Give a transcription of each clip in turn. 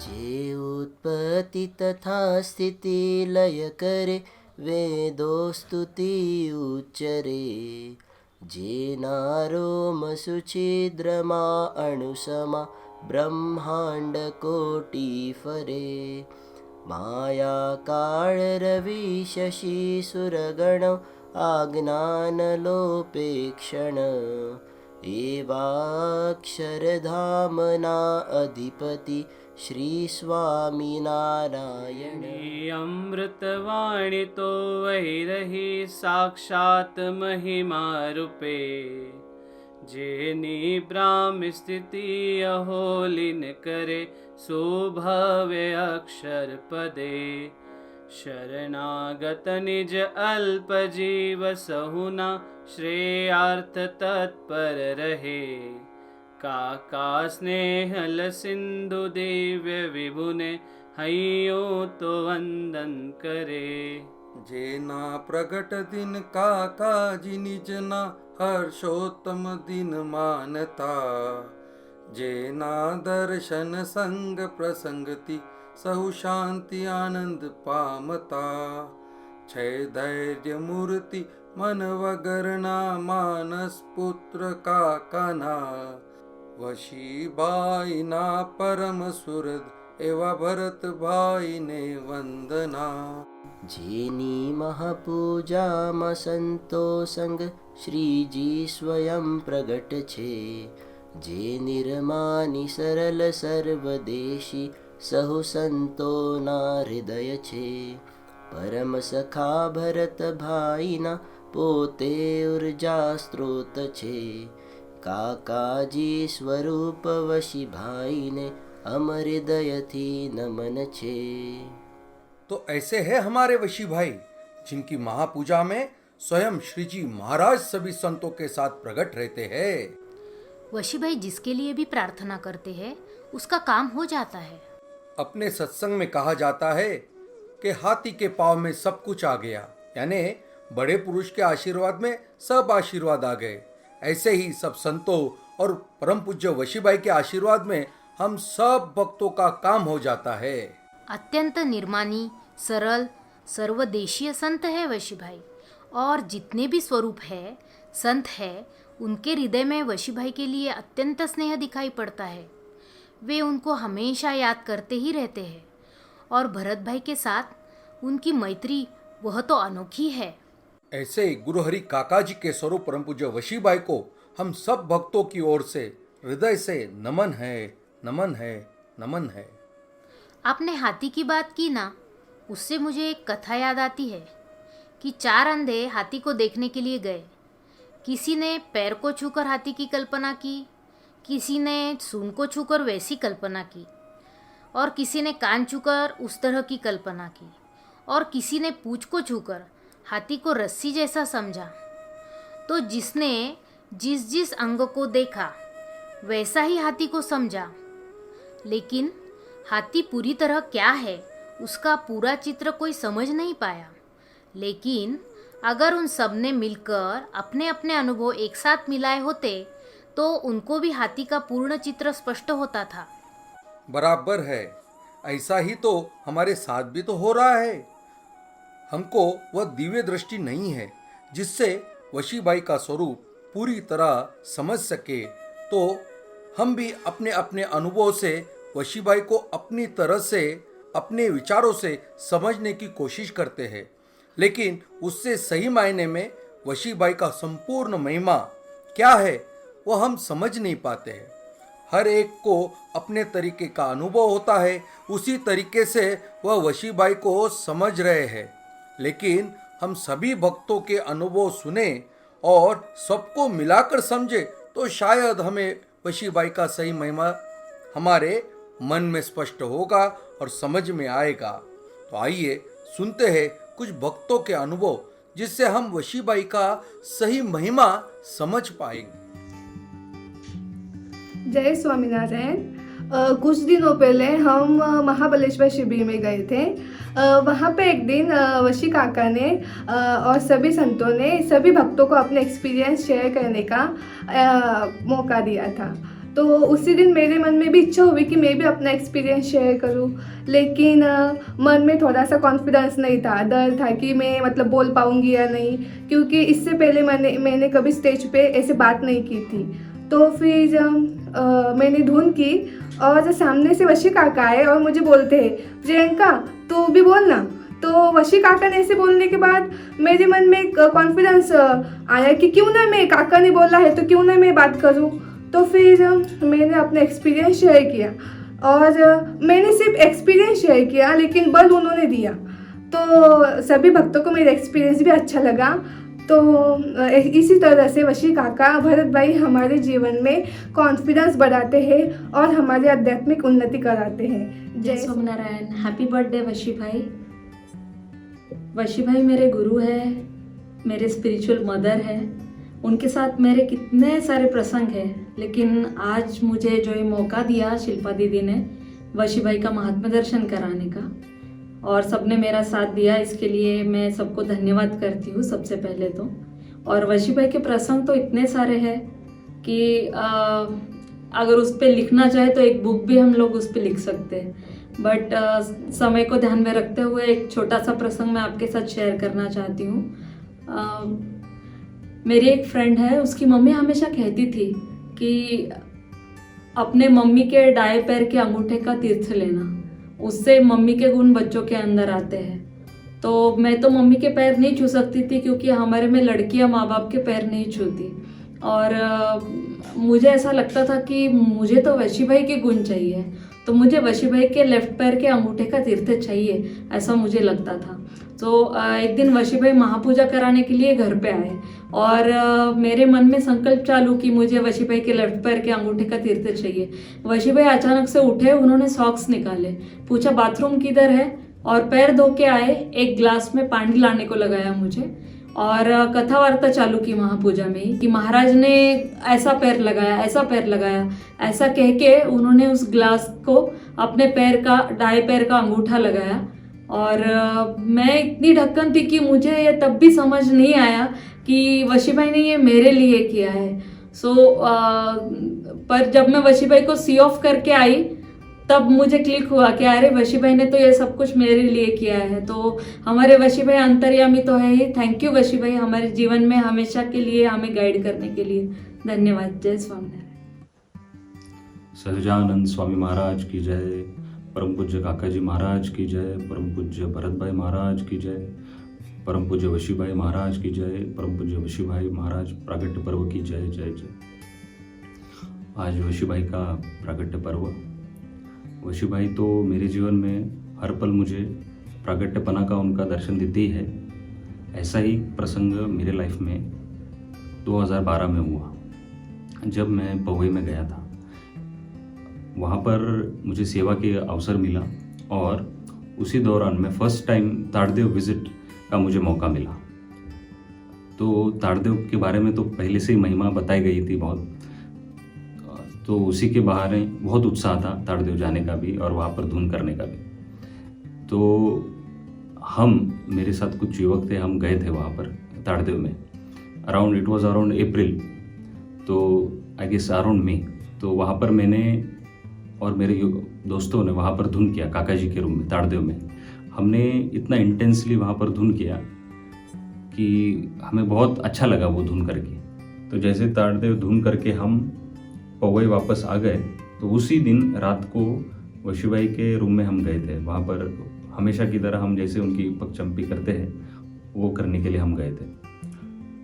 जे उत्पत्ति तथा स्थिति लय करे, वेदो स्तुति उच्चरे। जे नारोम सुछिद्रमा अणुसमा, ब्रह्मांड कोटि फरे। माया काल रवि शशि सुरगण, आज्ञान लोपे क्षण। एवाक्षरधामना अधिपति, श्री स्वामी नारायण। अमृतवाणी तो वही रही, साक्षात महिमा रूपे। जेनी ब्राह्म स्थिति अहोलिन करे, सुभवे अक्षर पदे। शरणागत निज अल्प जीव सहुना, श्रेयार्थ तत्पर रहे। काका स्नेहल सिंधु दिव्य विभुने, हइयो तो वंदन करे। जेना प्रगट दिन काका जी निजना, हर्षोत्तम दिन मानता। जेना दर्शन संग प्रसंगति, सहु शांति आनंद पामता। क्षय धैर्य मूर्ति मन वगरना, मानस पुत्र काकाना। वशी बाई ना परम सुरद, एवा भरत भाई ने वंदना। जेनी महापूजा मा संतो संग, श्री जी स्वयं प्रगट छे। जे निर्मानी सरल सर्वदेशी, सहु संतो ना हृदय छे। परम सखा भरत भाई ना, पोते ऊर्जा स्त्रोत छे। काकाजी स्वरूप वशी भाई ने, अमर हृदय थी नमन छे। तो ऐसे है हमारे वशी भाई, जिनकी महापूजा में स्वयं श्री जी महाराज सभी संतों के साथ प्रकट रहते हैं। वशी भाई जिसके लिए भी प्रार्थना करते हैं, उसका काम हो जाता है। अपने सत्संग में कहा जाता है कि हाथी के पाँव में सब कुछ आ गया, यानी बड़े पुरुष के आशीर्वाद में सब आशीर्वाद आ गए। ऐसे ही सब संतों और परम पूज्य वशी भाई के आशीर्वाद में हम सब भक्तों का काम हो जाता है। अत्यंत निर्मानी, सरल, सर्वदेशीय संत है वशी भाई। और जितने भी स्वरूप है, संत है, उनके हृदय में वशी भाई के लिए अत्यंत स्नेह दिखाई पड़ता है। वे उनको हमेशा याद करते ही रहते हैं। और भरत भाई के साथ उनकी मैत्री वह तो अनोखी है। ऐसे गुरुहरि काका जी के स्वरूप परम पूज्य वशी भाई को हम सब भक्तों की ओर से हृदय से नमन है, नमन है, नमन है। आपने हाथी की बात की ना, उससे मुझे एक कथा याद आती है कि 4 अंधे हाथी को देखने के लिए गए। किसी ने पैर को छूकर हाथी की कल्पना की, किसी ने सूंड को छूकर वैसी कल्पना की, और किसी ने कान छूकर उस तरह की कल्पना की, और किसी ने पूंछ को छूकर हाथी को रस्सी जैसा समझा। तो जिसने जिस जिस अंग को देखा वैसा ही हाथी को समझा, लेकिन हाथी पूरी तरह क्या है उसका पूरा चित्र कोई समझ नहीं पाया। लेकिन अगर उन सब ने मिलकर अपने अपने अनुभव एक साथ मिलाए होते तो उनको भी हाथी का पूर्ण चित्र स्पष्ट होता था। बराबर है, ऐसा ही तो हमारे साथ भी तो हो रहा है। हमको वह दिव्य दृष्टि नहीं है जिससे वशी बाई का स्वरूप पूरी तरह समझ सके, तो हम भी अपने अपने अनुभव से वशी बाई को अपनी तरह से, अपने विचारों से समझने की कोशिश करते हैं। लेकिन उससे सही मायने में वशी बाई का संपूर्ण महिमा क्या है वह हम समझ नहीं पाते हैं। हर एक को अपने तरीके का अनुभव होता है, उसी तरीके से वह वशी बाई को समझ रहे हैं। लेकिन हम सभी भक्तों के अनुभव सुने और सबको मिलाकर समझे तो शायद हमें वशी बाई का सही महिमा हमारे मन में स्पष्ट होगा और समझ में आएगा। तो आइए सुनते हैं कुछ भक्तों के अनुभव, जिससे हम वशी बाई का सही महिमा समझ पाएंगे। जय स्वामीनारायण। कुछ दिनों पहले हम महाबलेश्वर शिविर में गए थे। वहाँ पे एक दिन वशी काका ने और सभी संतों ने सभी भक्तों को अपने एक्सपीरियंस शेयर करने का मौका दिया था। तो उसी दिन मेरे मन में भी इच्छा हुई कि मैं भी अपना एक्सपीरियंस शेयर करूं, लेकिन मन में थोड़ा सा कॉन्फिडेंस नहीं था, डर था कि मैं मतलब बोल पाऊंगी या नहीं, क्योंकि इससे पहले मैंने कभी स्टेज पे ऐसे बात नहीं की थी। तो फिर मैंने धुन की और सामने से वशी काका आए और मुझे बोलते हैं, प्रियंका तू भी बोलना। तो वशी काका ने ऐसे बोलने के बाद मेरे मन में कॉन्फिडेंस आया कि क्यों ना मैं, काका ने बोला है तो क्यों ना मैं बात करूं। तो फिर मैंने अपना एक्सपीरियंस शेयर किया और मैंने सिर्फ एक्सपीरियंस शेयर किया, लेकिन बल उन्होंने दिया। तो सभी भक्तों को मेरा एक्सपीरियंस भी अच्छा लगा। तो इसी तरह से वशी काका, भरत भाई हमारे जीवन में कॉन्फिडेंस बढ़ाते हैं और हमारे आध्यात्मिक उन्नति कराते हैं। जय स्वामीनारायण। हैप्पी बर्थडे वशी भाई। वशी भाई मेरे गुरु है, मेरे स्पिरिचुअल मदर है। उनके साथ मेरे कितने सारे प्रसंग हैं, लेकिन आज मुझे जो ये मौका दिया शिल्पा दीदी ने वशी भाई का महात्मा दर्शन कराने का, और सबने मेरा साथ दिया, इसके लिए मैं सबको धन्यवाद करती हूँ सबसे पहले तो। और वशी भाई के प्रसंग तो इतने सारे हैं कि अगर उस पर लिखना चाहे तो एक बुक भी हम लोग उस पर लिख सकते हैं, बट समय को ध्यान में रखते हुए एक छोटा सा प्रसंग मैं आपके साथ शेयर करना चाहती हूँ। मेरी एक फ्रेंड है, उसकी मम्मी हमेशा कहती थी कि अपने मम्मी के दाएं पैर के अंगूठे का तीर्थ लेना, उससे मम्मी के गुण बच्चों के अंदर आते हैं। तो मैं तो मम्मी के पैर नहीं छू सकती थी, क्योंकि हमारे में लड़कियां माँ बाप के पैर नहीं छूती, और मुझे ऐसा लगता था कि मुझे तो वशी भाई के गुण चाहिए, तो मुझे वशी भाई के लेफ्ट पैर के अंगूठे का तीर्थ चाहिए, ऐसा मुझे लगता था। तो एक दिन वशी भाई महापूजा कराने के लिए घर पे आए, और मेरे मन में संकल्प चालू कि मुझे वशी भाई के लेफ्ट पैर के अंगूठे का तीर्थ चाहिए। वशी भाई अचानक से उठे, उन्होंने सॉक्स निकाले, पूछा बाथरूम किधर है, और पैर धो के आए, एक ग्लास में पानी लाने को लगाया मुझे, और कथा वार्ता चालू की महापूजा में ही कि महाराज ने ऐसा पैर लगाया, ऐसा पैर लगाया, ऐसा कह के उन्होंने उस ग्लास को अपने पैर का, दाएं पैर का अंगूठा लगाया। और मैं इतनी ढक्कन थी कि मुझे ये तब भी समझ नहीं आया कि वशी भाई ने ये मेरे लिए किया है। पर जब मैं वशी भाई को सी ऑफ करके आई, तब मुझे क्लिक हुआ कि अरे वशी भाई ने तो ये सब कुछ मेरे लिए किया है। तो हमारे वशी भाई अंतर्यामी तो है ही। थैंक यू वशी भाई, हमारे जीवन में हमेशा के लिए हमें गाइड करने के लिए धन्यवाद। जय स्वामीनारायण। सहजानंद स्वामी महाराज की जय, परम पूज्य काका जी महाराज की जय, परम पूज्य भरत भाई महाराज की जय, परम पूज्य वशी भाई महाराज की जय, परम पूज्य वशी भाई महाराज प्रागट्य पर्व की जय जय जय। आज वशी भाई का प्रागट्य पर्व। वशी भाई तो मेरे जीवन में हर पल मुझे प्रागट्यपना का उनका दर्शन देते ही है। ऐसा ही प्रसंग मेरे लाइफ में 2012 में हुआ, जब मैं पवई में गया था। वहाँ पर मुझे सेवा के अवसर मिला, और उसी दौरान मैं फर्स्ट टाइम ताड़देव विजिट का मुझे मौका मिला। तो ताड़देव के बारे में तो पहले से ही महिमा बताई गई थी बहुत, तो उसी के बाहर बहुत उत्साह था ताड़देव जाने का भी और वहाँ पर धुन करने का भी। तो मेरे साथ कुछ युवक थे, हम गए थे वहाँ पर ताड़देव में। इट वॉज अराउंड अप्रैल, तो आई गेस अराउंड मई। तो वहाँ पर मैंने और मेरे दोस्तों ने वहाँ पर धुन किया काका जी के रूम में, ताड़देव में। हमने इतना इंटेंसली वहाँ पर धुन किया कि हमें बहुत अच्छा लगा वो धुन करके। तो जैसे ताड़देव धुन करके हम पवई वापस आ गए, तो उसी दिन रात को वशी भाई के रूम में हम गए थे। वहाँ पर हमेशा की तरह हम जैसे उनकी पग चंपी करते हैं वो करने के लिए हम गए थे।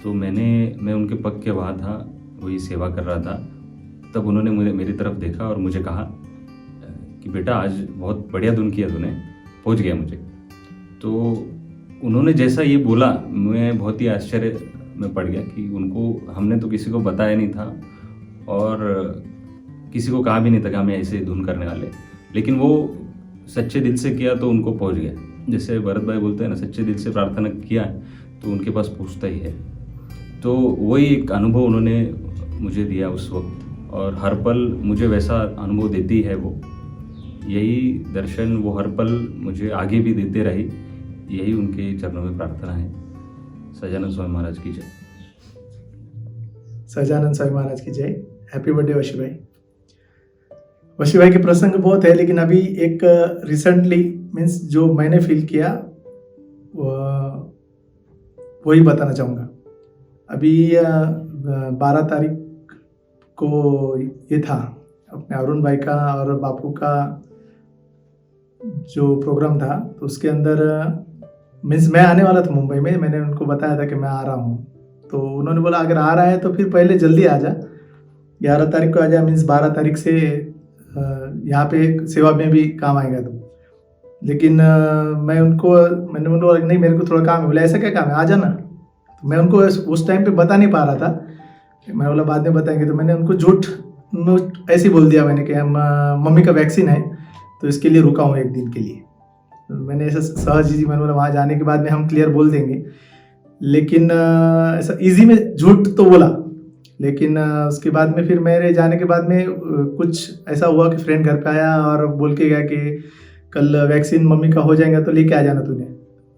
तो मैं उनके पग के वहाँ था, वही सेवा कर रहा था। तब उन्होंने मेरी तरफ देखा और मुझे कहा कि बेटा आज बहुत बढ़िया धुन किया तूने, पहुँच गया मुझे। तो उन्होंने जैसा ये बोला, मैं बहुत ही आश्चर्य में पड़ गया कि उनको, हमने तो किसी को बताया नहीं था और किसी को कहा भी नहीं था कि हमें ऐसे धुन करने वाले, लेकिन वो सच्चे दिल से किया तो उनको पहुंच गया। जैसे भरत भाई बोलते हैं ना, सच्चे दिल से प्रार्थना किया तो उनके पास पहुंचता ही है। तो वही एक अनुभव उन्होंने मुझे दिया उस वक्त, और हर पल मुझे वैसा अनुभव देती है वो। यही दर्शन वो हर पल मुझे आगे भी देते रही, यही उनके चरणों में प्रार्थना है। सजानंद स्वामी महाराज की जय। सजानंद स्वामी महाराज की जय। हैप्पी बर्थडे वशी भाई। वशी भाई के प्रसंग बहुत है, लेकिन अभी एक रिसेंटली मीन्स जो मैंने फील किया वही बताना चाहूँगा। अभी 12 तारीख को ये था अपने अरुण भाई का और बापू का जो प्रोग्राम था, तो उसके अंदर मीन्स मैं आने वाला था मुंबई में। मैंने उनको बताया था कि मैं आ रहा हूँ, तो उन्होंने बोला अगर आ रहा है तो फिर पहले जल्दी आ जा, 11 तारीख को आ जा, मीन्स 12 तारीख से यहाँ पे सेवा में भी काम आएगा तो। लेकिन मैंने उनको नहीं, मेरे को थोड़ा काम है। बोला ऐसा क्या काम है, आ जाना। तो मैं उनको उस टाइम पे बता नहीं पा रहा था, मैं बोला बाद में बताएंगे। तो मैंने उनको झूठ ऐसे ही बोल दिया मैंने कि हम मम्मी का वैक्सीन है तो इसके लिए रुका हूँ 1 दिन के लिए। मैंने ऐसा सहज ही मैंने बोला वहाँ जाने के बाद में हम क्लियर बोल देंगे, लेकिन ऐसा इजी में झूठ तो बोला। लेकिन उसके बाद में फिर मेरे जाने के बाद में कुछ ऐसा हुआ कि फ्रेंड घर पे आया और बोल के गया कि कल वैक्सीन मम्मी का हो जाएगा तो लेके आ जाना तूने।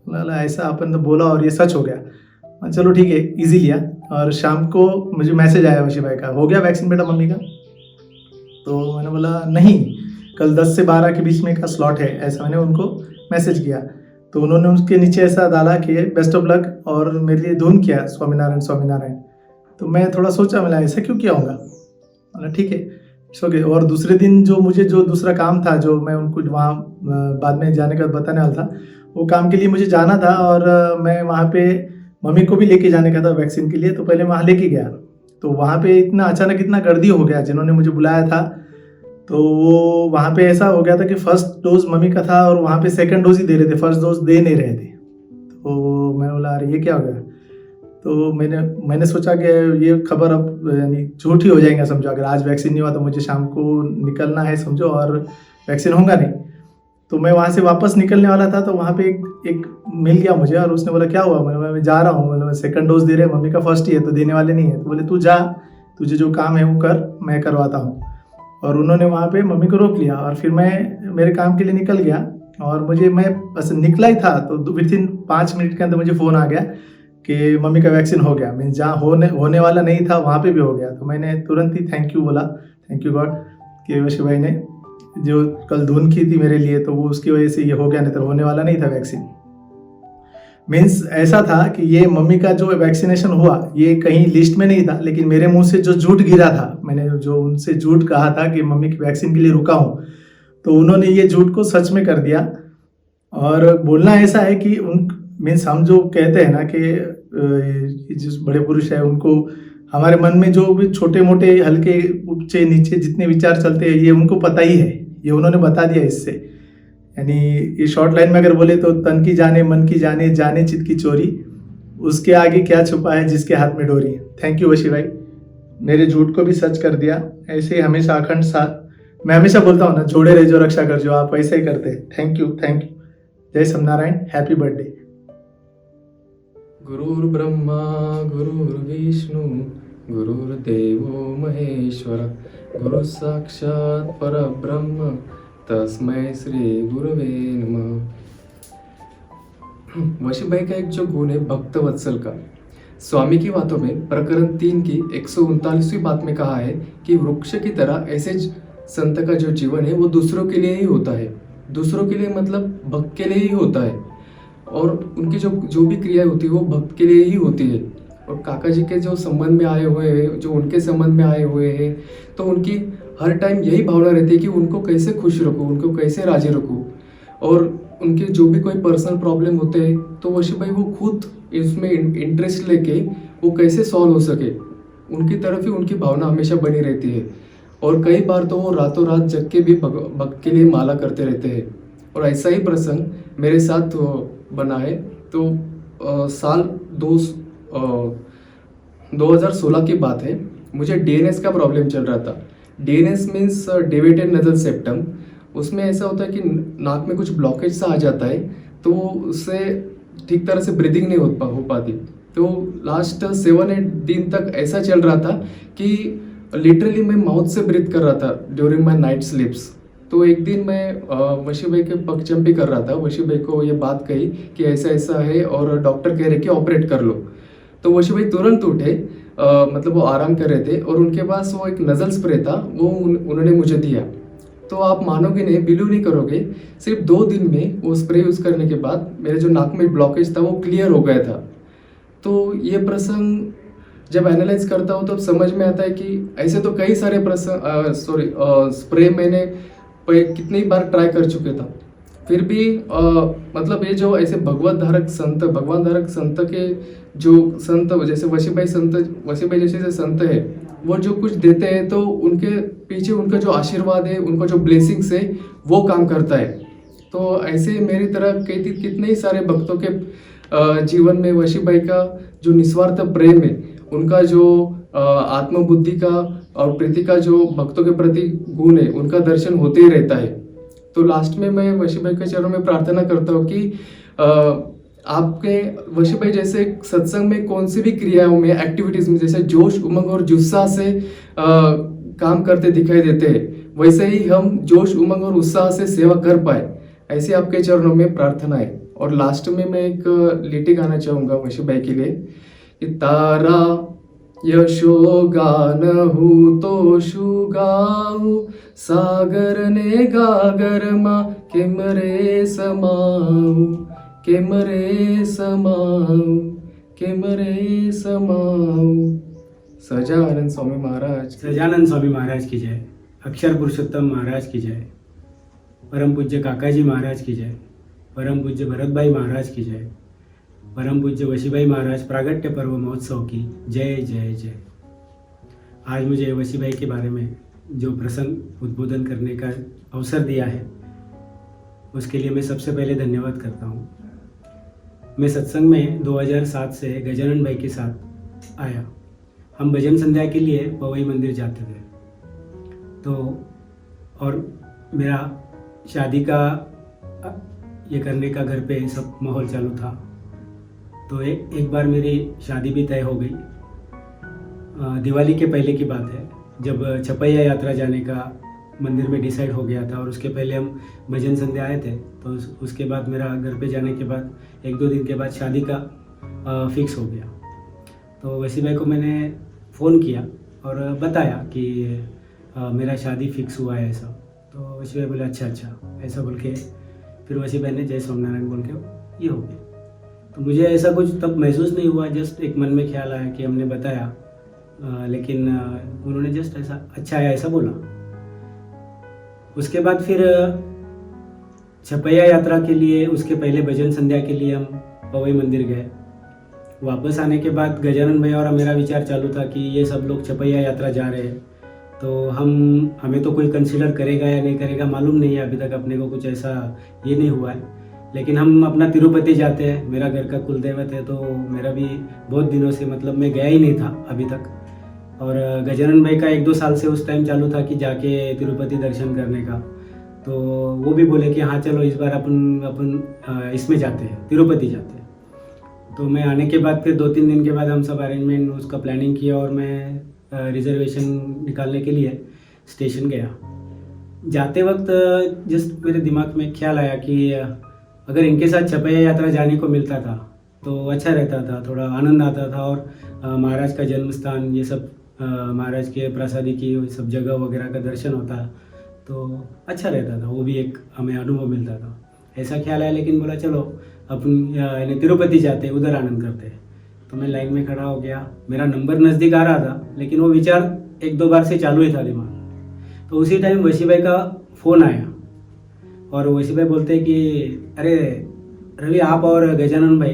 बोला ऐसा अपन तो बोला और ये सच हो गया। चलो ठीक है, इजी लिया। और शाम को मुझे मैसेज आया वशी भाई का, हो गया वैक्सीन बेटा मम्मी का। तो मैंने बोला नहीं, कल 10 से 12 के बीच में का स्लॉट है, ऐसा मैंने उनको मैसेज किया। तो उन्होंने उसके नीचे ऐसा डाला कि बेस्ट ऑफ लक और मेरे लिए धून किया स्वामीनारायण स्वामीनारायण। तो मैं थोड़ा सोचा, मैं ऐसा क्यों किया होगा। मतलब ठीक है, इट्स ओके। और दूसरे दिन जो मुझे जो दूसरा काम था, जो मैं उनको वहाँ बाद में जाने का बताने वाला था, वो काम के लिए मुझे जाना था और मैं वहाँ पे मम्मी को भी लेके जाने का था वैक्सीन के लिए। तो पहले वहाँ लेके गया, तो वहाँ पे इतना अचानक इतना गर्दी हो गया, जिन्होंने मुझे बुलाया था तो वो वहाँ पे ऐसा हो गया था कि फर्स्ट डोज मम्मी का था और वहाँ पे सेकंड डोज ही दे रहे थे, फर्स्ट डोज दे नहीं रहे थे। तो मैं बोला अरे ये क्या हो गया। तो मैंने सोचा कि ये खबर अब यानी झूठ ही हो जाएगा समझो, अगर आज वैक्सीन नहीं हुआ तो मुझे शाम को निकलना है समझो और वैक्सीन होगा नहीं। तो मैं वहाँ से वापस निकलने वाला था, तो वहाँ पे एक मिल गया मुझे और उसने बोला क्या हुआ। मैं जा रहा हूँ, मैं सेकंड डोज दे रहे हैं, मम्मी का फर्स्ट ही है तो देने वाले नहीं है। तो बोले तू जा, तुझे जो काम है वो कर, मैं करवाता हूँ। और उन्होंने वहाँ पे मम्मी को रोक लिया और फिर मैं मेरे काम के लिए निकल गया। और मैं बस निकला ही था तो विथिन 5 मिनट के अंदर मुझे फ़ोन आ गया कि मम्मी का वैक्सीन हो गया। मीन्स जहाँ होने वाला नहीं था वहाँ पे भी हो गया। तो मैंने तुरंत ही थैंक यू बोला, थैंक यू गॉड कि वशी भाई ने जो कल धुन की थी मेरे लिए, तो वो उसकी वजह से ये हो गया, नहीं तो होने वाला नहीं था वैक्सीन। मीन्स ऐसा था कि ये मम्मी का जो वैक्सीनेशन हुआ ये कहीं लिस्ट में नहीं था, लेकिन मेरे मुंह से जो झूठ गिरा था, मैंने जो उनसे झूठ कहा था कि मम्मी की वैक्सीन के लिए रुका हूँ, तो उन्होंने ये झूठ को सच में कर दिया। और बोलना ऐसा है कि मीन्स हम जो कहते हैं ना कि जो बड़े पुरुष है उनको हमारे मन में जो भी छोटे मोटे हल्के ऊंचे नीचे जितने विचार चलते हैं ये उनको पता ही है, ये उन्होंने बता दिया इससे। यानी ये शॉर्ट लाइन में अगर बोले तो तन की जाने मन की जाने, जाने चित की चोरी, उसके आगे क्या छुपा है जिसके हाथ में डोरी। थैंक यू वशी भाई, मेरे झूठ को भी सच कर दिया। ऐसे ही हमेशा अखंड साथ, मैं हमेशा बोलता हूँ ना, जोड़े रहे जो रक्षा कर, जो आप ऐसे ही करते हैं। Thank you, thank you. जय समनारायण, हैप्पी बर्थडे। गुरुर्ब्रह्मा गुरुर्विष्णु गुरुर्देवो महेश्वर, गुरु साक्षात परब्रह्म तस्मै श्री गुरुवे नमः। वशी भाई का एक जो गुण है भक्त वत्सल का, स्वामी की बातों में प्रकरण 3 की 139वीं बात में कहा है कि वृक्ष की तरह ऐसे संत का जो जीवन है वो दूसरों के लिए ही होता है। दूसरों के लिए मतलब भक्त के लिए ही होता है, और उनकी जो भी क्रिया होती है वो भक्त के लिए ही होती है। और काका जी के जो संबंध में आए हुए हैं, जो उनके संबंध में आए हुए हैं, तो उनकी हर टाइम यही भावना रहती है कि उनको कैसे खुश रखूँ, उनको कैसे राजी रखूँ। और उनके जो भी कोई पर्सनल प्रॉब्लम होते हैं तो वशी भाई वो खुद इसमें इंटरेस्ट लेके वो कैसे सॉल्व हो सके, उनकी तरफ ही उनकी भावना हमेशा बनी रहती है। और कई बार तो वो रातों रात जग के भी भक्त के लिए माला करते रहते हैं। और ऐसा ही प्रसंग मेरे साथ बना है। तो साल 2016 की बात है, मुझे डीएनएस का प्रॉब्लम चल रहा था। DNS means deviated nasal septum. उसमें ऐसा होता है कि नाक में कुछ ब्लॉकेज सा आ जाता है, तो उससे ठीक तरह से ब्रीदिंग नहीं हो पाती। तो लास्ट 7-8 दिन तक ऐसा चल रहा था कि लिटरली मैं माउथ से ब्रीथ कर रहा था ड्यूरिंग माई नाइट स्लीप्स। तो एक दिन मैं वशी भाई के पगचंपी कर रहा था, वशी भाई को ये बात कही कि ऐसा ऐसा है और डॉक्टर कह रहे कि ऑपरेट कर लो। तो वशी भाई तुरंत उठे, मतलब वो आराम कर रहे थे और उनके पास वो एक नज़ल स्प्रे था, वो उन्होंने मुझे दिया। तो आप मानोगे नहीं, बिलीव नहीं करोगे, सिर्फ 2 दिन में वो स्प्रे यूज़ करने के बाद मेरे जो नाक में ब्लॉकेज था वो क्लियर हो गया था। तो ये प्रसंग जब एनालाइज करता हूँ तो समझ में आता है कि ऐसे तो कई सारे स्प्रे मैंने कितनी बार ट्राई कर चुके था, फिर भी मतलब ये जो ऐसे भगवत धारक संत के जो संत जैसे वशीभाई जैसे संत है, वो जो कुछ देते हैं तो उनके पीछे उनका जो आशीर्वाद है, उनका जो ब्लेसिंग्स है वो काम करता है। तो ऐसे मेरी तरह कितने ही सारे भक्तों के जीवन में वशीभाई का जो निस्वार्थ प्रेम है, उनका जो आत्मबुद्धि का और प्रीति का जो भक्तों के प्रति गुण है, उनका दर्शन होते ही रहता है। तो लास्ट में मैं वशीभाई के चरणों में प्रार्थना करता हूँ कि आपके वशीभाई जैसे सत्संग में कौन सी भी क्रियाओं में, एक्टिविटीज में जैसे जोश, उमंग और जुस्सा से काम करते दिखाई देते हैं, वैसे ही हम जोश, उमंग और उत्साह से सेवा कर पाए, ऐसे आपके चरणों में प्रार्थना है। और लास्ट में मैं एक लिटी गाना चाहूँगा वशीभाई के लिए कि तारा यशो गान हूँ तो शु गाऊ, सागर ने गागर मा केमरे समाऊ, केमरे समाऊ, केमरे समाऊ। सजानंद स्वामी महाराज, सजानंद स्वामी महाराज की जय, अक्षर पुरुषोत्तम महाराज की जय, परम पूज्य काकाजी महाराज की जय, परम पूज्य भरत भाई महाराज की जय, परम पूज्य वशीभाई महाराज प्रागट्य पर्व महोत्सव की जय जय जय। आज मुझे वशीभाई के बारे में जो प्रसंग उद्बोधन करने का अवसर दिया है, उसके लिए मैं सबसे पहले धन्यवाद करता हूँ। मैं सत्संग में 2007 से गजानन भाई के साथ आया। हम भजन संध्या के लिए पवई मंदिर जाते थे। तो और मेरा शादी का ये करने का घर पे सब माहौल चालू था। तो एक बार मेरी शादी भी तय हो गई। दिवाली के पहले की बात है, जब छपैया यात्रा जाने का मंदिर में डिसाइड हो गया था और उसके पहले हम भजन संध्या आए थे। तो उसके बाद मेरा घर पे जाने के बाद 1-2 दिन के बाद शादी का फिक्स हो गया। तो वशीभाई को मैंने फ़ोन किया और बताया कि मेरा शादी फिक्स हुआ है ऐसा। तो वशीभाई बोले अच्छा ऐसा बोल के फिर वशीभाई ने जय स्वामीनारायण बोल के ये हो गया। तो मुझे ऐसा कुछ तब महसूस नहीं हुआ, जस्ट एक मन में ख्याल आया कि हमने बताया, लेकिन उन्होंने जस्ट ऐसा अच्छा है ऐसा बोला। उसके बाद फिर छपैया यात्रा के लिए, उसके पहले भजन संध्या के लिए हम पवई मंदिर गए। वापस आने के बाद गजानन भाई और मेरा विचार चालू था कि ये सब लोग छपैया यात्रा जा रहे हैं, तो हमें तो कोई कंसीडर करेगा या नहीं करेगा मालूम नहीं है, अभी तक अपने को कुछ ऐसा ये नहीं हुआ है। लेकिन हम अपना तिरुपति जाते हैं, मेरा घर का कुलदेवत है, तो मेरा भी बहुत दिनों से मतलब मैं गया ही नहीं था अभी तक। और गजानन भाई का 1-2 साल से उस टाइम चालू था कि जाके तिरुपति दर्शन करने का। तो वो भी बोले कि हाँ चलो इस बार अपन इसमें जाते हैं, तिरुपति जाते हैं। तो मैं आने के बाद फिर 2-3 दिन के बाद हम सब अरेंजमेंट उसका प्लानिंग किया और मैं रिजर्वेशन निकालने के लिए स्टेशन गया। जाते वक्त जस्ट मेरे दिमाग में ख्याल आया कि अगर इनके साथ छपैया यात्रा जाने को मिलता था तो अच्छा रहता था, थोड़ा आनंद आता था। और महाराज का जन्म स्थान, ये सब महाराज के प्रसादी की सब जगह वगैरह का दर्शन होता तो अच्छा रहता था, वो भी एक हमें अनुभव मिलता था, ऐसा ख्याल आया। लेकिन बोला चलो अपन तिरुपति जाते, उधर आनंद करते। तो मैं लाइन में खड़ा हो गया, मेरा नंबर नज़दीक आ रहा था, लेकिन वो विचार 1-2 बार से चालू ही था दिमाग। तो उसी टाइम वशीभाई का फ़ोन आया और वशीभाई बोलते हैं कि अरे रवि, आप और गजानन भाई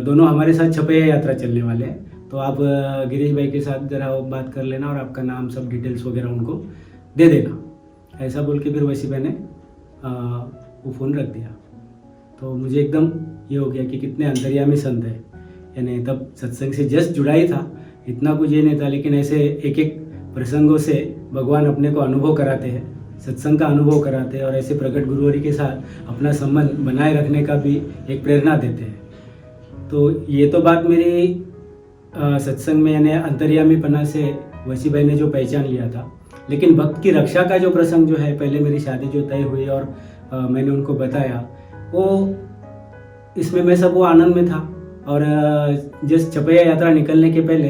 दोनों हमारे साथ छपैया यात्रा चलने वाले हैं, तो आप गिरीश भाई के साथ ज़रा बात कर लेना और आपका नाम सब डिटेल्स वगैरह उनको दे देना। ऐसा बोल के फिर वशीभाई ने वो फ़ोन रख दिया। तो मुझे एकदम ये हो गया कि कितने अंतर्यामी संत है। यानी तब सत्संग से जस्ट जुड़ा ही था, इतना कुछ ये नहीं था, लेकिन ऐसे एक प्रसंगों से भगवान अपने को अनुभव कराते हैं, सत्संग का अनुभव कराते हैं और ऐसे प्रकट गुरुवरी के साथ अपना संबंध बनाए रखने का भी एक प्रेरणा देते हैं। तो ये तो बात मेरी सत्संग में यानी अंतर्यामीपना से वशीभाई ने जो पहचान लिया था। लेकिन भक्त की रक्षा का जो प्रसंग जो है, पहले मेरी शादी जो तय हुई और मैंने उनको बताया, वो इसमें मैं सब वो आनंद में था। और जिस छपैया यात्रा निकलने के पहले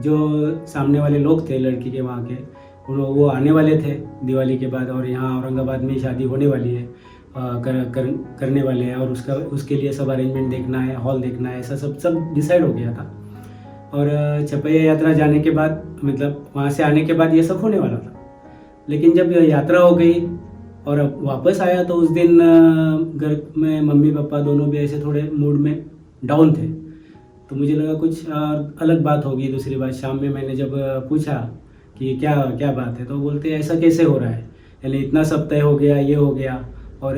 जो सामने वाले लोग थे लड़की के वहाँ के, वो आने वाले थे दिवाली के बाद, और यहाँ औरंगाबाद में शादी होने वाली है, करने वाले हैं, और उसके लिए सब अरेंजमेंट देखना है, हॉल देखना है, ऐसा सब डिसाइड हो गया था। और चपैया यात्रा जाने के बाद, मतलब वहाँ से आने के बाद ये सब होने वाला था। लेकिन जब यात्रा हो गई और अब वापस आया तो उस दिन घर में मम्मी पापा दोनों भी ऐसे थोड़े मूड में डाउन थे। तो मुझे लगा कुछ अलग बात होगी। दूसरी बात, शाम में मैंने जब पूछा कि क्या बात है, तो बोलते ऐसा कैसे हो रहा है, यानी इतना सब तय हो गया, ये हो गया, और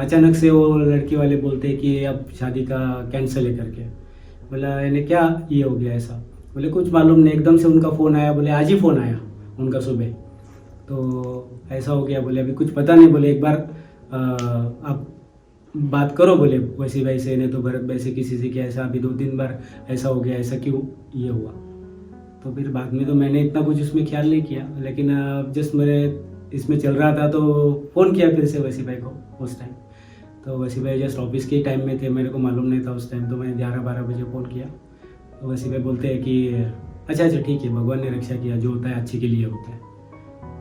अचानक से वो लड़की वाले बोलते कि अब शादी का कैंसिल है करके। बोला यानी क्या ये हो गया ऐसा? बोले कुछ मालूम नहीं, एकदम से उनका फ़ोन आया, बोले आज ही फ़ोन आया उनका सुबह, तो ऐसा हो गया। बोले अभी कुछ पता नहीं, बोले एक बार आप बात करो, बोले वसी भाई से, नहीं तो भरत भाई से, किसी से, क्या ऐसा अभी 2-3 बार ऐसा हो गया, ऐसा क्यों ये हुआ? तो फिर बाद में तो मैंने इतना कुछ उसमें ख्याल नहीं किया, लेकिन जस्ट मेरे इसमें चल रहा था तो फ़ोन किया फिर से वसी भाई को उस टाइम। तो वसी भाई जस्ट ऑफिस के टाइम में थे, मेरे को मालूम नहीं था उस टाइम, तो मैंने 11-12 बजे फ़ोन किया। तो वसी भाई बोलते हैं कि अच्छा ठीक है, भगवान ने रक्षा किया, जो होता है अच्छे के लिए होता है।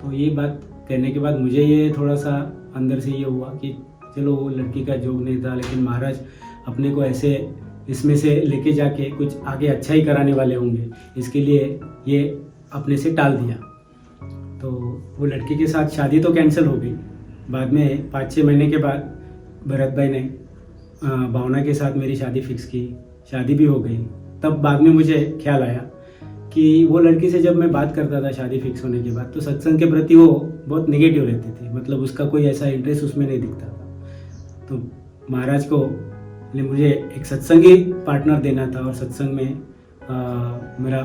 तो ये बात कहने के बाद मुझे ये थोड़ा सा अंदर से ये हुआ कि चलो वो लड़की का जोग नहीं था, लेकिन महाराज अपने को ऐसे इसमें से लेके जाके कुछ आगे अच्छा ही कराने वाले होंगे, इसके लिए ये अपने से टाल दिया। तो वो लड़की के साथ शादी तो कैंसिल हो गई। बाद में 5-6 महीने के बाद भरत भाई ने भावना के साथ मेरी शादी फिक्स की, शादी भी हो गई। तब बाद में मुझे ख्याल आया कि वो लड़की से जब मैं बात करता था शादी फिक्स होने के बाद, तो सत्संग के प्रति वो बहुत नेगेटिव रहती थी, मतलब उसका कोई ऐसा इंटरेस्ट उसमें नहीं दिखता था। तो महाराज को मुझे एक सत्संगी पार्टनर देना था और सत्संग में मेरा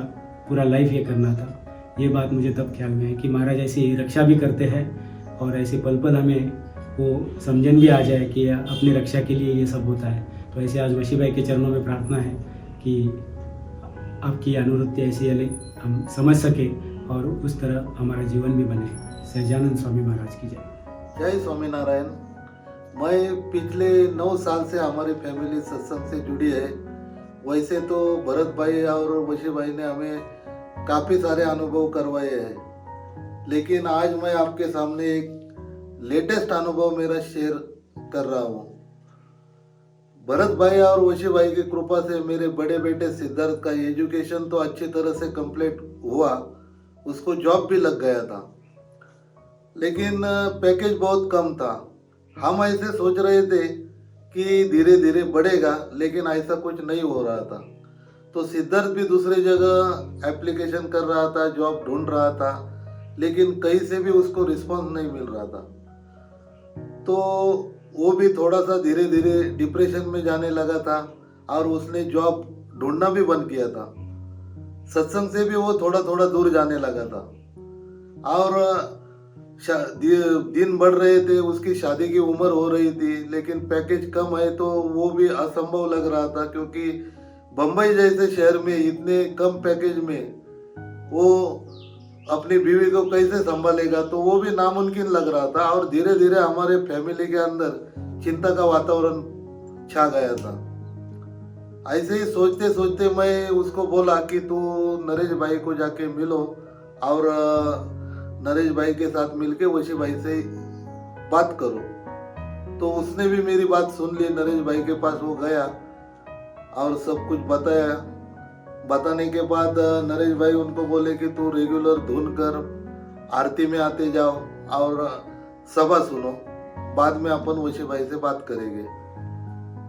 पूरा लाइफ ये करना था। ये बात मुझे तब ख्याल में है कि महाराज ऐसी रक्षा भी करते हैं और ऐसे पल पल हमें वो समझन भी आ जाए कि अपनी रक्षा के लिए ये सब होता है। तो ऐसे आज वशी भाई के चरणों में प्रार्थना है कि आपकी अनुवृत्ति ऐसी यानी हम समझ सके और उस तरह हमारा जीवन भी बने। सहजानंद स्वामी महाराज की जय। जय स्वामीनारायण। मैं पिछले 9 साल से हमारी फैमिली सत्संग से जुड़ी है। वैसे तो भरत भाई और वशी भाई ने हमें काफ़ी सारे अनुभव करवाए हैं, लेकिन आज मैं आपके सामने एक लेटेस्ट अनुभव मेरा शेयर कर रहा हूँ। भरत भाई और वशी भाई की कृपा से मेरे बड़े बेटे सिद्धार्थ का एजुकेशन तो अच्छी तरह से कंप्लीट हुआ, उसको जॉब भी लग गया था, लेकिन पैकेज बहुत कम था। हम ऐसे सोच रहे थे कि धीरे धीरे बढ़ेगा, लेकिन ऐसा कुछ नहीं हो रहा था। तो सिद्धार्थ भी दूसरी जगह एप्लीकेशन कर रहा था, जॉब ढूंढ रहा था, लेकिन कहीं से भी उसको रिस्पांस नहीं मिल रहा था। तो वो भी थोड़ा सा धीरे धीरे डिप्रेशन में जाने लगा था और उसने जॉब ढूंढना भी बंद किया था। सत्संग से भी वो थोड़ा थोड़ा दूर जाने लगा था और दिन बढ़ रहे थे, उसकी शादी की उम्र हो रही थी, लेकिन पैकेज कम है तो वो भी असंभव लग रहा था, क्योंकि बम्बई जैसे शहर में इतने कम पैकेज में वो अपनी बीवी को कैसे संभालेगा, तो वो भी नामुमकिन लग रहा था। और धीरे धीरे हमारे फैमिली के अंदर चिंता का वातावरण छा गया था। ऐसे ही सोचते सोचते मैं उसको बोला कि तू नरेश भाई को जाके मिलो, और नरेश भाई के साथ मिलके वशी भाई से बात करो। तो उसने भी मेरी बात सुन ली। नरेश भाई के पास वो गया और सब कुछ बताया। बताने के बाद नरेश भाई उनको बोले कि तू रेगुलर धुन कर, आरती में आते जाओ और सभा सुनो, बाद में अपन वशी भाई से बात करेंगे।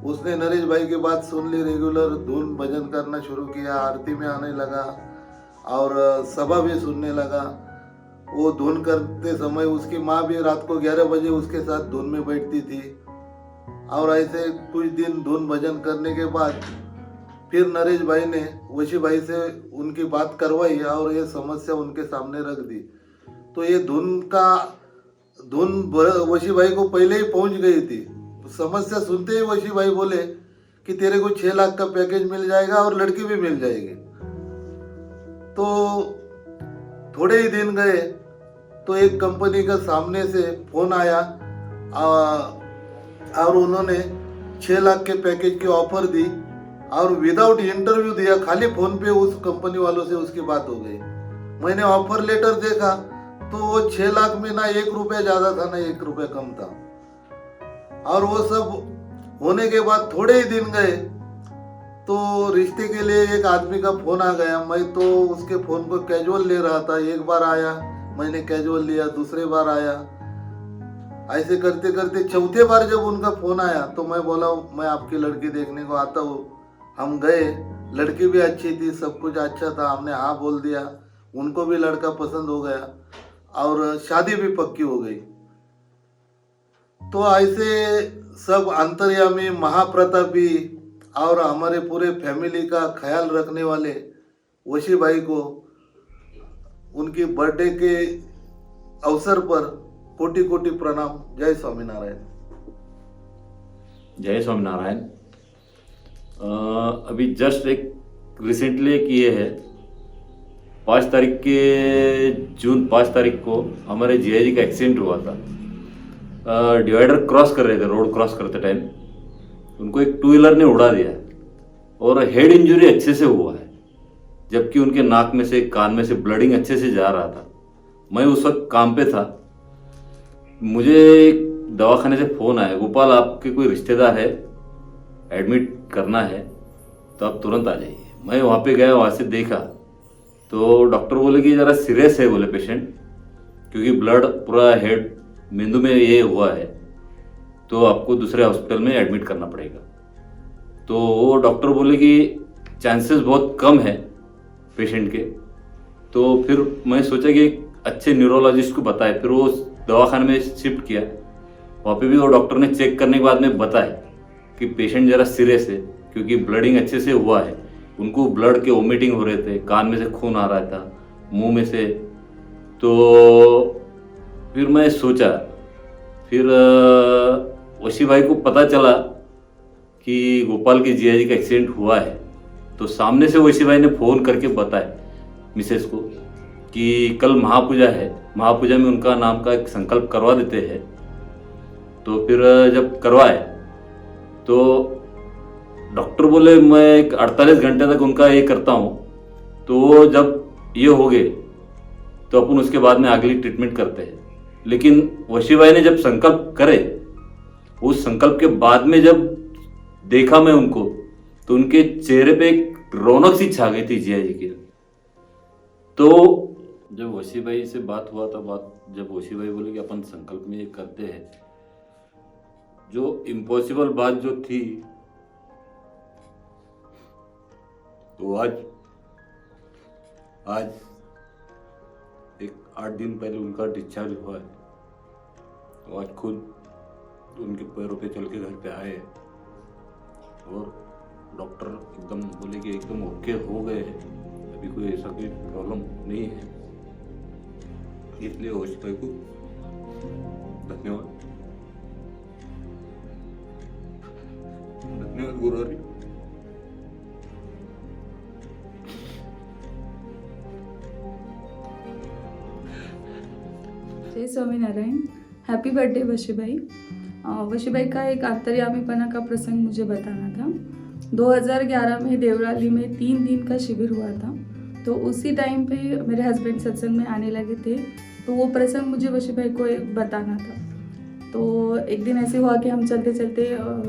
उसने नरेश भाई की बात सुन ली, रेगुलर धुन भजन करना शुरू किया, आरती में आने लगा और सभा भी सुनने लगा। वो धुन करते समय उसकी माँ भी रात को 11 बजे उसके साथ धुन में बैठती थी। और ऐसे कुछ दिन धुन भजन करने के बाद फिर नरेश भाई ने वशी भाई से उनकी बात करवाई और ये समस्या उनके सामने रख दी। तो ये धुन वशी भाई को पहले ही पहुंच गई थी। समस्या सुनते ही वशी भाई बोले कि तेरे को 6 लाख का पैकेज मिल जाएगा और लड़की भी मिल जाएगी। तो थोड़े ही दिन गए तो एक कंपनी का सामने से फोन आया और उन्होंने 6 लाख के पैकेज की ऑफर दी और विदाउट इंटरव्यू दिया। खाली फोन पे उस कंपनी वालों से उसकी बात हो गई। मैंने ऑफर लेटर देखा तो वो 6 लाख में ना 1 रुपया ज्यादा था ना 1 रुपया कम था। और वो सब होने के बाद थोड़े ही दिन गए तो रिश्ते के लिए एक आदमी का फोन आ गया। मैं तो उसके फोन को कैजुअल ले रहा था। एक बार आया, मैंने कैजुअल लिया, दूसरे बार आया, ऐसे करते करते चौथे बार जब उनका फोन आया तो मैं बोला मैं आपकी लड़की देखने को आता हूँ। हम गए, लड़की भी अच्छी थी, सब कुछ अच्छा था, हमने हाँ बोल दिया, उनको भी लड़का पसंद हो गया और शादी भी पक्की हो गई। तो ऐसे सब अंतर्यामी, महाप्रतापी और हमारे पूरे फैमिली का ख्याल रखने वाले वशी भाई को उनकी बर्थडे के अवसर पर कोटि कोटि प्रणाम। जय स्वामीनारायण। जय स्वामीनारायण। अभी जस्ट एक रिसेंटली एक ये है 5 तारीख के जून 5 तारीख को हमारे जीजा जी का एक्सीडेंट हुआ था। डिवाइडर क्रॉस कर रहे थे, रोड क्रॉस करते टाइम उनको एक 2 व्हीलर ने उड़ा दिया और हेड इंजरी अच्छे से हुआ है, जबकि उनके नाक में से, कान में से ब्लडिंग अच्छे से जा रहा था। मैं उस वक्त काम पे था, मुझे दवाखाने से फ़ोन आया, गोपाल आपके कोई रिश्तेदार है, एडमिट करना है तो आप तुरंत आ जाइए। मैं वहाँ पे गया, वहाँ से देखा तो डॉक्टर बोले कि ज़रा सीरियस है बोले पेशेंट, क्योंकि ब्लड पूरा हेड मेंदू में ये हुआ है तो आपको दूसरे हॉस्पिटल में एडमिट करना पड़ेगा। तो वो डॉक्टर बोले कि चांसेस बहुत कम है पेशेंट के। तो फिर मैं सोचा कि एक अच्छे न्यूरोलॉजिस्ट को बताए, फिर वो दवाखाने में शिफ्ट किया। वहाँ पे भी वो डॉक्टर ने चेक करने के बाद में बताया कि पेशेंट ज़रा सीरियस है, क्योंकि ब्लडिंग अच्छे से हुआ है, उनको ब्लड के वोमिटिंग हो रहे थे, कान में से खून आ रहा था, मुंह में से। तो फिर मैं सोचा, फिर वशी भाई को पता चला कि गोपाल के जिया जी का एक्सीडेंट हुआ है, तो सामने से वशी भाई ने फ़ोन करके बताया मिसेस को कि कल महापूजा है, महापूजा में उनका नाम का एक संकल्प करवा देते हैं। तो फिर जब करवाए तो डॉक्टर बोले मैं एक 48 घंटे तक उनका ये करता हूँ, तो वो जब ये हो गए तो अपन उसके बाद में अगली ट्रीटमेंट करते हैं। लेकिन वशी भाई ने जब संकल्प करे, उस संकल्प के बाद में जब देखा मैं उनको, तो उनके चेहरे पे एक रौनक सी छा गई थी जिया जी की। तो जब वशी भाई से बात हुआ था, जब वशी भाई बोले कि अपन संकल्प में ये करते हैं, जो इम्पॉसिबल बात जो थी तो आज एक 8 दिन पहले उनका डिस्चार्ज हुआ है। तो आज खुद उनके पैरों पे चल के घर पे आए और डॉक्टर एकदम बोले कि एकदम ओके हो गए हैं, अभी कोई ऐसा कोई प्रॉब्लम नहीं है। इसलिए वशी भाई को धन्यवाद, धन्यवाद गुरुवारी। जय स्वामीनारायण। हैप्पी बर्थडे वशी भाई। वशी भाई का एक अंतर्यामीपना का प्रसंग मुझे बताना था। 2011 में देवराली में 3 दिन का शिविर हुआ था, तो उसी टाइम पे मेरे हस्बैंड सत्संग में आने लगे थे, तो वो प्रसंग मुझे वशी भाई को बताना था। तो एक दिन ऐसे हुआ कि हम चलते चलते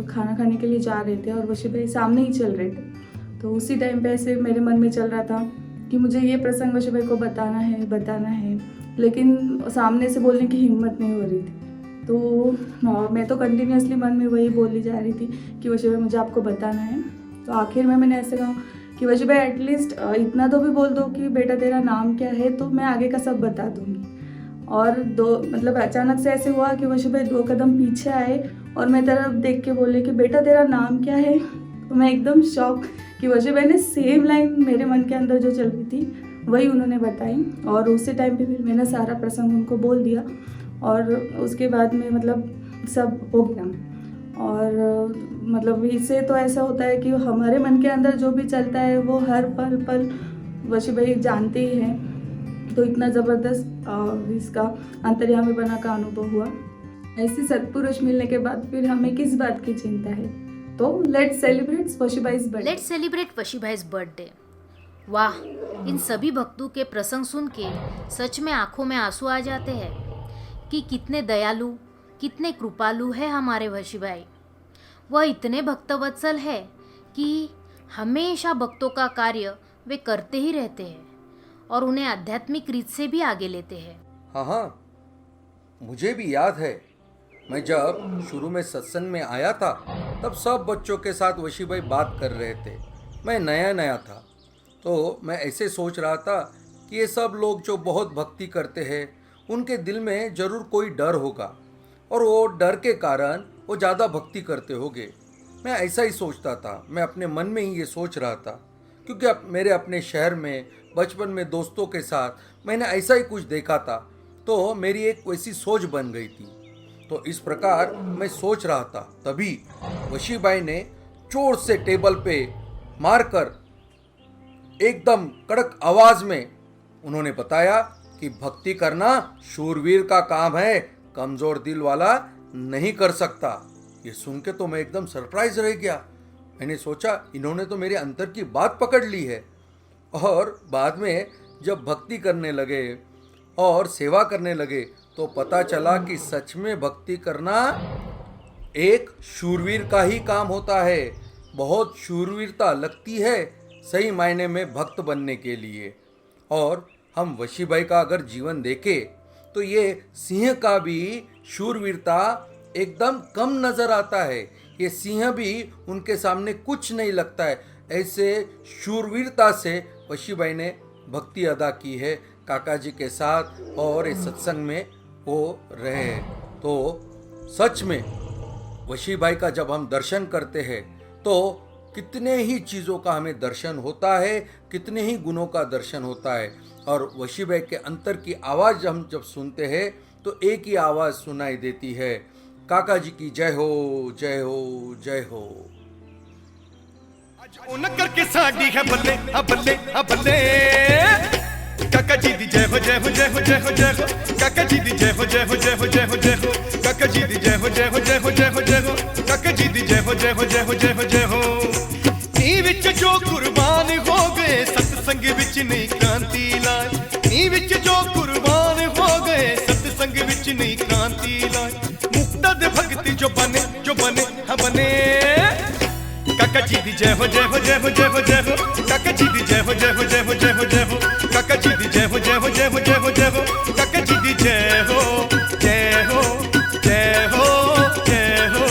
खाना खाने के लिए जा रहे थे और वशी भाई सामने ही चल रहे थे। तो उसी टाइम पे ऐसे मेरे मन में चल रहा था कि मुझे ये प्रसंग वशी भाई को बताना है, लेकिन सामने से बोलने की हिम्मत नहीं हो रही थी। तो मैं तो कंटिन्यूसली मन में वही बोली जा रही थी कि वशी भाई मुझे आपको बताना है। तो आखिर में मैंने ऐसे कहा कि वशी भाई एटलीस्ट इतना तो भी बोल दो कि बेटा तेरा नाम क्या है, तो मैं आगे का सब बता दूँगी। और मतलब अचानक से ऐसे हुआ कि वशी भाई 2 कदम पीछे आए और मैं तरफ देख के बोले कि बेटा तेरा नाम क्या है। तो मैं एकदम शॉक कि वशी भाई ने सेम लाइन मेरे मन के अंदर जो चल रही थी वही उन्होंने बताई। और उसी टाइम पे फिर मैंने सारा प्रसंग उनको बोल दिया और उसके बाद में मतलब सब हो गया। और मतलब इससे तो ऐसा होता है कि हमारे मन के अंदर जो भी चलता है वो हर पल वशी भाई जानते ही हैं। तो इतना ज़बरदस्त इसका अंतर्यामीपना का अनुभव हुआ। ऐसे सत्पुरुष मिलने के बाद फिर हमें किस बात की चिंता है। तो लेट्स सेलिब्रेट वशी भाई's बर्थडे। लेट्स सेलिब्रेट वशी भाई's बर्थडे। वाह, इन सभी भक्तों के प्रसंग सुन के सच में आंखों में आंसू आ जाते हैं कि कितने दयालु, कितने कृपालु है हमारे वशी भाई। वह इतने भक्तवत्सल है कि हमेशा भक्तों का कार्य वे करते ही रहते हैं और उन्हें आध्यात्मिक रीत से भी आगे लेते हैं। हाँ हाँ, मुझे भी याद है, मैं जब शुरू में सत्संग में आया था तब सब बच्चों के साथ वशी भाई बात कर रहे थे। मैं नया नया था तो मैं ऐसे सोच रहा था कि ये सब लोग जो बहुत भक्ति करते हैं उनके दिल में ज़रूर कोई डर होगा और वो डर के कारण वो ज़्यादा भक्ति करते होंगे। मैं ऐसा ही सोचता था, मैं अपने मन में ही ये सोच रहा था, क्योंकि अब मेरे अपने शहर में बचपन में दोस्तों के साथ मैंने ऐसा ही कुछ देखा था, तो मेरी एक वैसी सोच बन गई थी। तो इस प्रकार मैं सोच रहा था, तभी वशी भाई ने जोर से टेबल पे मारकर एकदम कड़क आवाज में उन्होंने बताया कि भक्ति करना शूरवीर का काम है, कमजोर दिल वाला नहीं कर सकता। ये सुन के तो मैं एकदम सरप्राइज रह गया। मैंने सोचा इन्होंने तो मेरे अंतर की बात पकड़ ली है। और बाद में जब भक्ति करने लगे और सेवा करने लगे तो पता चला कि सच में भक्ति करना एक शूरवीर का ही काम होता है। बहुत शूरवीरता लगती है सही मायने में भक्त बनने के लिए। और हम वशी भाई का अगर जीवन देखें तो ये सिंह का भी शूरवीरता एकदम कम नजर आता है। ये सिंह भी उनके सामने कुछ नहीं लगता है। ऐसे शूरवीरता से वशी भाई ने भक्ति अदा की है काका जी के साथ और इस सत्संग में वो रहे। तो सच में वशी भाई का जब हम दर्शन करते हैं तो कितने ही चीज़ों का हमें दर्शन होता है, कितने ही गुणों का दर्शन होता है। और वशी भाई के अंतर की आवाज़ हम जब सुनते हैं तो एक ही आवाज़ सुनाई देती है, काका जी की जय हो, जय हो, जय हो। करके साडी है बल्ले बल्ले बल्ले, काका जी दी जय हो, जय हो, जय हो, जय हो, जय हो, काका जी दी जय हो, जय हो, जय हो, जय हो, जय हो, काका जी दी जय हो, जय हो, जय हो, जय हो, जय हो, काका जी दी जय हो, जय हो, जय हो, जय हो, जय हो। नी विच जो कुर्बान हो गए सत्संग विच नहीं क्रांति लाए, नी विच जो कुर्बान हो गए सत्संग विच नहीं क्रांति लाए, मुक्ता दे भक्ति जो बने हाँ बने। काका जी दी जय हो, जय हो, जय हो, जय हो, जय हो, काका जी दी जय हो, जय हो, जय हो, जय हो, जय हो, काका जी दी जय हो, जय हो, जय हो, जय हो, जय हो, काका जी दी जय हो, जय हो, जय हो, जय हो।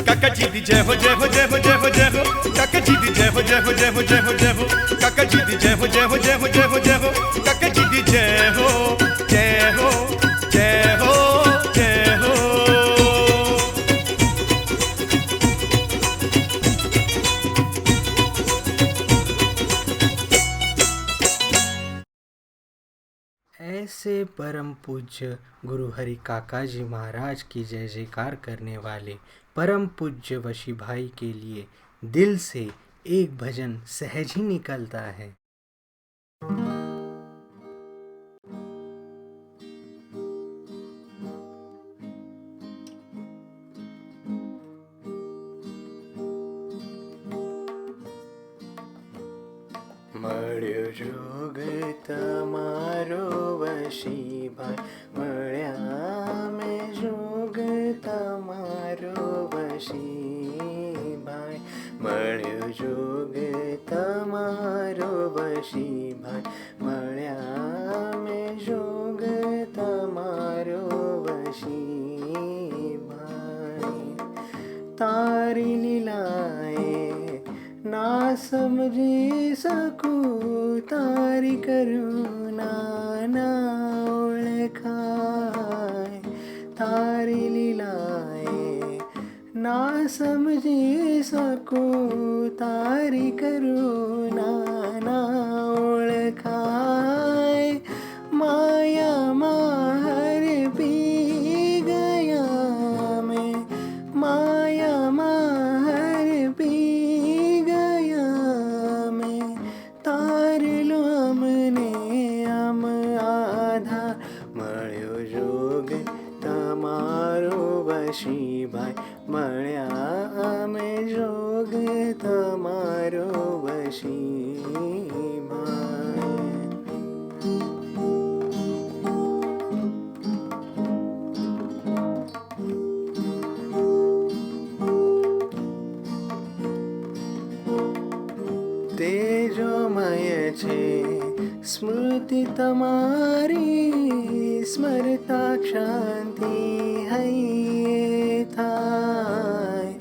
काका जी दी जय हो, जय हो, जय हो, जय हो, जय हो, काका जी दी जय हो, जय हो, जय हो, जय हो, जय हो, काका जी दी जय हो, जय हो, जय हो, जय हो, जय हो, काका जी दी जय हो, जय हो, जय हो, जय हो। ऐसे परम पूज्य गुरु हरि काका जी महाराज की जय जयकार करने वाले परम पूज्य वशी भाई के लिए दिल से एक भजन सहज ही निकलता है। મળ્યો જોગ તમારો વશી ભાઈ, મળ્યા મેં જોગ તમારો વશી ભાઈ, મળ્યો જોગ તમારો વશી ભાઈ, મળ્યા મેં જોગ તમારો વશી ભાઈ। તારી લીલાએ ना समझी सकूं, तारी करुणा ना ओळखाय, तारी लीलाए ना समझी सकूं, तारी करुणा ना ओळखाय। माया माहर पी गया मैं, माया माहर पी तार लो हमने हम आधा। મળ્યો જોગ તમારો વશીભાઈ. તેજોમય છે સ્મૃતિ તમારી, સ્મરતા શાંતિ હૈયે થાય.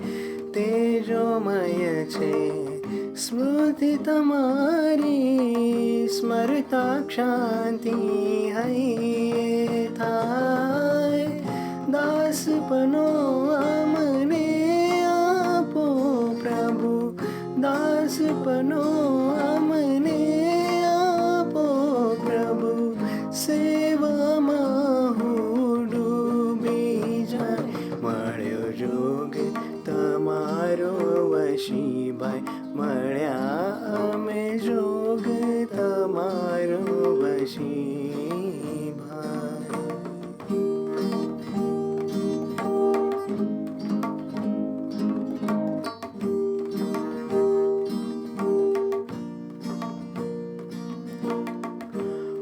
તેજોમય છે સ્મૃતિ તમારી, સ્મરતા શાંતિ હૈયે થાય. દાસપનો અમને આપો પ્રભુ, દાસપનો અમને આપો પ્રભુ. સેવામાં હું ડૂબી જાય, મળ્યો જોગ તમારો વશીભાઈ. મળ્યા અમે જોગ તમારો વશીભાઈ.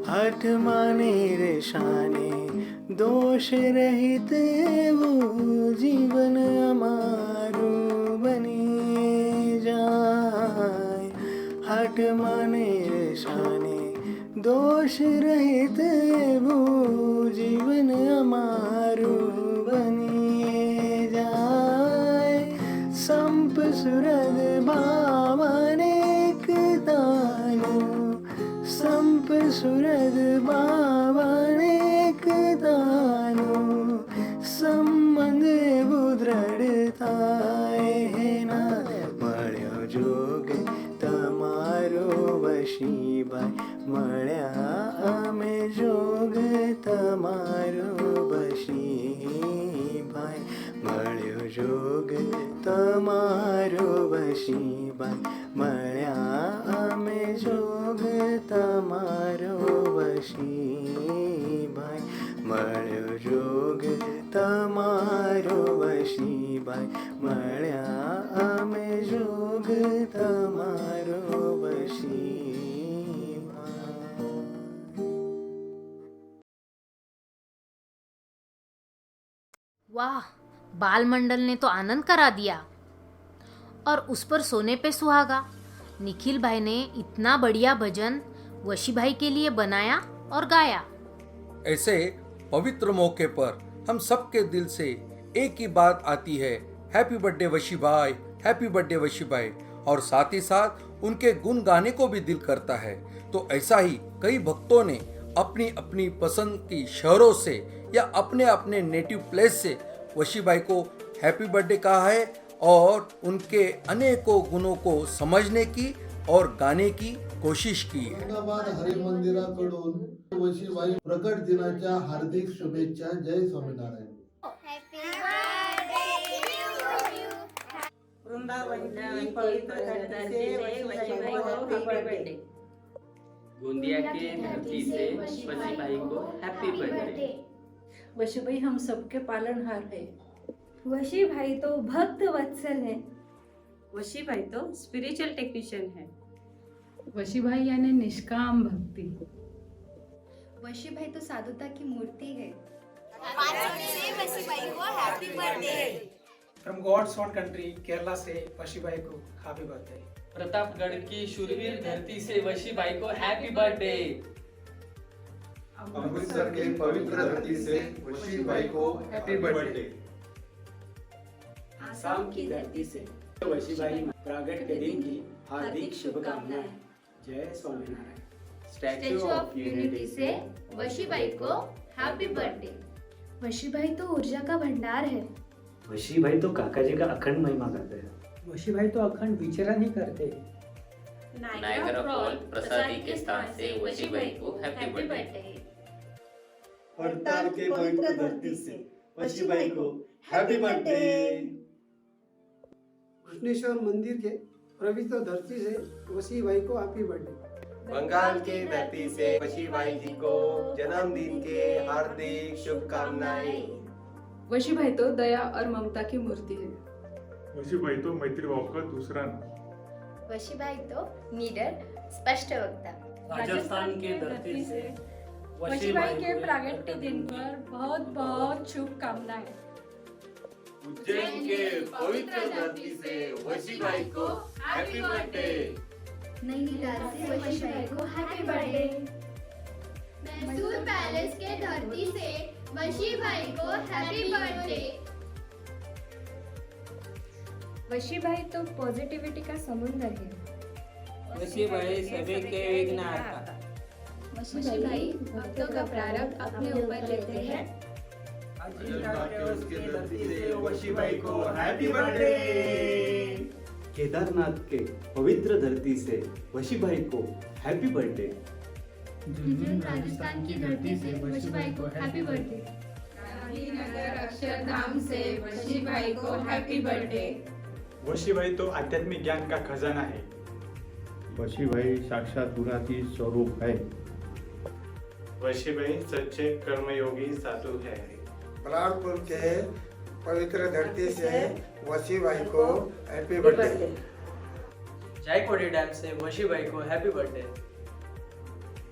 હઠ માને રેશાને દોષ રહિત એવું જીવન અમારું બની જાય. હઠ માને રેશાને દોષ રહિત એવું જીવન અમારું બની જાય. સંપ સુરદ ભાવાનેકતાનું, સંપ સુરદ ભાવાનેકતાનું સંબંધ એવું દ્રઢ થાય ના. મળ્યો જોગ તમારો વશીભાઈ. મળ્યા અમે જોગ તમારો વશીભાઈ. મળ્યો જોગ તમારો વશીભાઈ. મળ્યા અમે જોગ તમારો વશીભાઈ. મળ્યો જોગ તમારો વશીભાઈ. મળ્યા અમે જોગ તમારો વશીભાઈ. वाह, बाल मंडल ने तो आनंद करा दिया. और उस पर सोने पे सुहागा. निखिल भाई ने इतना बढ़िया भजन वशी भाई के लिए बनाया और गाया. ऐसे पवित्र मौके पर हम सबके दिल से एक ही बात आती है, हैप्पी बर्थडे वशी भाई, हैप्पी बर्थडे वशी भाई. और साथ ही साथ उनके गुण गाने को भी दिल करता है. तो ऐसा ही कई भक्तों ने अपनी अपनी पसंद की शहरों से या अपने अपने नेटिव प्लेस से वशी भाई को हैप्पी बर्थडे कहा है और उनके अनेकों गुणों को समझने की और गाने की कोशिश की है. औरंगाबाद हरिमंदिराकडून वशीबाई प्रकट दिनाच्या हार्दिक शुभेच्छा. जय स्वामीनारायण. गोंदिया के धरती से वशीबाई को हैप्पी बर्थडे. वशीबाई हम सबके पालनहार है. वशी भाई तो भक्त वत्सल है. वशी भाई तो स्पिरिचुअल टेक्नीशियन है. वशी भाई यानी निष्काम भक्ति. वशी भाई तो साधुता की मूर्ति है. From God's own country Kerala से वशीभाई को हैप्पी बर्थडे. प्रतापगढ़ की शूरवीर धरती से वशीबाई को हैप्पी बर्थडे. अमृतसर के पवित्र धरती से वशीबाई को हैप्पी बर्थडे. आसाम की धरती से वशीबाई प्रागट के दिन की हार्दिक शुभकामनाएं. जय स्वामीनारायण. स्टैच्यू ऑफ यूनिटी से वशीबाई को हैप्पी बर्थडे. वशीभाई तो ऊर्जा का भंडार है. वशीबाई तो काका जी का अखंड महिमा करते हैं. वशीबाई तो अखंड विचरण ही करते. नायगरा फॉल प्रसादी के स्थान से वशीबाई को हैप्पी बर्थडे. हड़ताल के पवित्र धरती से वशीबाई को हैप्पी बर्थडे. कृष्णेश्वर मंदिर के पवित्र धरती से वशीबाई को हैप्पी बर्थडे. बंगाल के धरती से वशीबाई जी को जन्मदिन के हार्दिक शुभकामनाएं. वशी भाई तो दया और ममता की मूर्ति है. वशीबाई तो मैत्रीभाव का दूसरा वशीबाई तो निडर स्पष्ट वक्ता। राजस्थान के धरती से वशीबाई के प्रागट्य दिन पर बहुत बहुत शुभकामनाएं। उज्जैन के पवित्र धरती से वशीबाई को हैप्पी बर्थडे। नैनीताल से वशीबाई को हैप्पी बर्थडे। मैसूर पैलेस के धरती से वशीबाई को हैप्पी बर्थडे। वशीबाई तो पॉजिटिविटी का समुंदर है। वशीबाई सभी के विघ्नहर्ता। वशीबाई भक्तों का प्रारब्ध अपने ऊपर लेते हैं। वशीबाई को हैप्पी बर्थडे। केदारनाथ के पवित्र धरती से वशीबाई को हैप्पी बर्थडे। राजस्थान की धरती से वशीबाई को हैप्पी बर्थडे। गांधीनगर अक्षरधाम से वशीबाई को हैप्पी बर्थडे। वशीबाई तो आध्यात्मिक ज्ञान का खजाना है। वशीबाई साक्षात गुणाती स्वरूप है। वशीबाई सच्चे कर्मयोगी साधु है। बलालपुर के पवित्र धरती से वशीबाई को हैप्पी बर्थडे। जायकोडी डैम से वशीबाई को हैप्पी बर्थडे।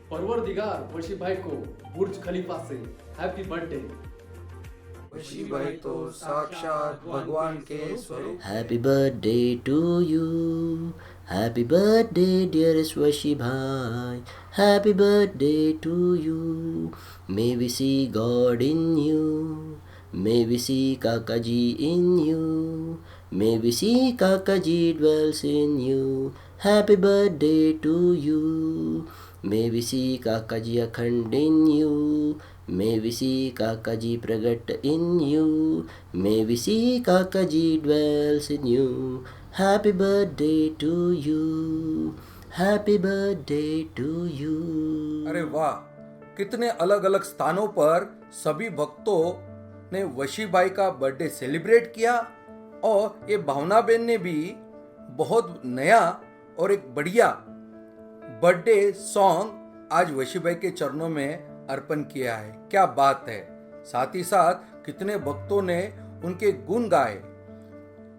परवरदिगार वशीबाई को बुर्ज खलीफा से हैप्पी बर्थडे। वशीबाई तो साक्षात भगवान के स्वरूप। Happy birthday to you, happy birthday dearest Vashibai, happy birthday to you. May we see God in you, may we see Kakaji in you, may we see काकाजी dwells in you. Happy birthday to you. May we see काकाजी अखंड in you. May we see काकाजी प्रगट in you. May we see काकाजी dwells in you. Happy birthday to you. Happy birthday to you. अरे वाह, कितने अलग अलग स्थानों पर सभी भक्तों ने वशीबाई का बर्थडे सेलिब्रेट किया। और ये भावना बेन ने भी बहुत नया और एक बढ़िया बर्थडे सॉन्ग आज वशीबाई के चरणों में अर्पण किया है। क्या बात है। साथ ही साथ कितने भक्तों ने उनके गुण गाए।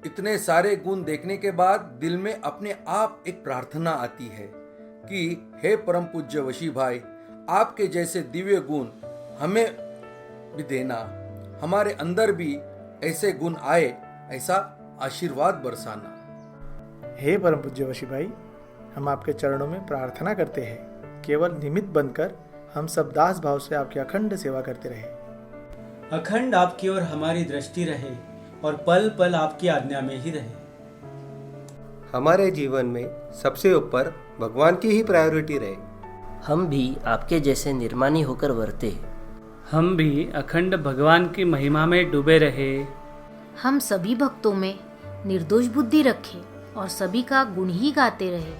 इतने सारे गुण देखने के बाद दिल में अपने आप एक प्रार्थना आती है कि हे परम पूज्य वशीभाई, आपके जैसे दिव्य गुण हमें भी देना, हमारे अंदर भी ऐसे गुण आए, ऐसा आशीर्वाद बरसाना। हे परम पूज्य वशीभाई, हम आपके चरणों में प्रार्थना करते हैं, केवल निमित्त बनकर हम सब दास भाव से आपकी अखंड सेवा करते रहे। अखंड आपकी ओर हमारी दृष्टि रहे और पल पल आपकी आज्ञा में ही रहे। हमारे जीवन में सबसे ऊपर भगवान की ही प्रायोरिटी रहे। हम भी आपके जैसे निर्माणी होकर वर्ते। हम भी अखंड भगवान की महिमा में डूबे रहे। हम सभी भक्तों में निर्दोष बुद्धि रखें और सभी का गुण ही गाते रहे।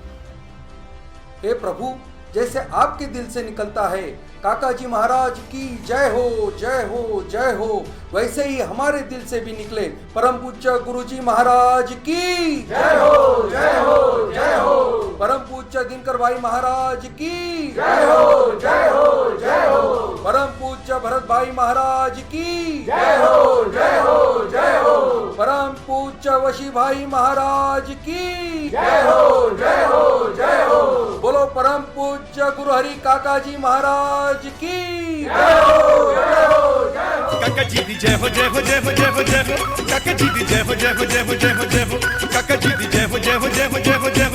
हे प्रभु, जैसे आपके दिल से निकलता है काकाजी महाराज की जय हो, जय हो, जय हो, वैसे ही हमारे दिल से भी निकले परम पूज्य गुरुजी महाराज की जय हो, जय हो, जय हो। परम पूज्य दिनकर भाई महाराज की जय हो, जय हो, जय हो। परम पूज्य भरत भाई महाराज की जय हो, जय हो, जय हो। परम पूज्य वशी भाई महाराज की जय हो, जय हो, जय हो। बोलो परम पूज्य गुरु हरि काकाजी महाराज की जय हो, जय हो, जय हो। काका जी दी जय हो, जय हो, जय हो, जय हो, जय हो। काका जी दी जय हो, जय हो, जय हो, जय हो, जय हो। काका जी दी जय हो, जय हो, जय हो, जय हो, जय हो।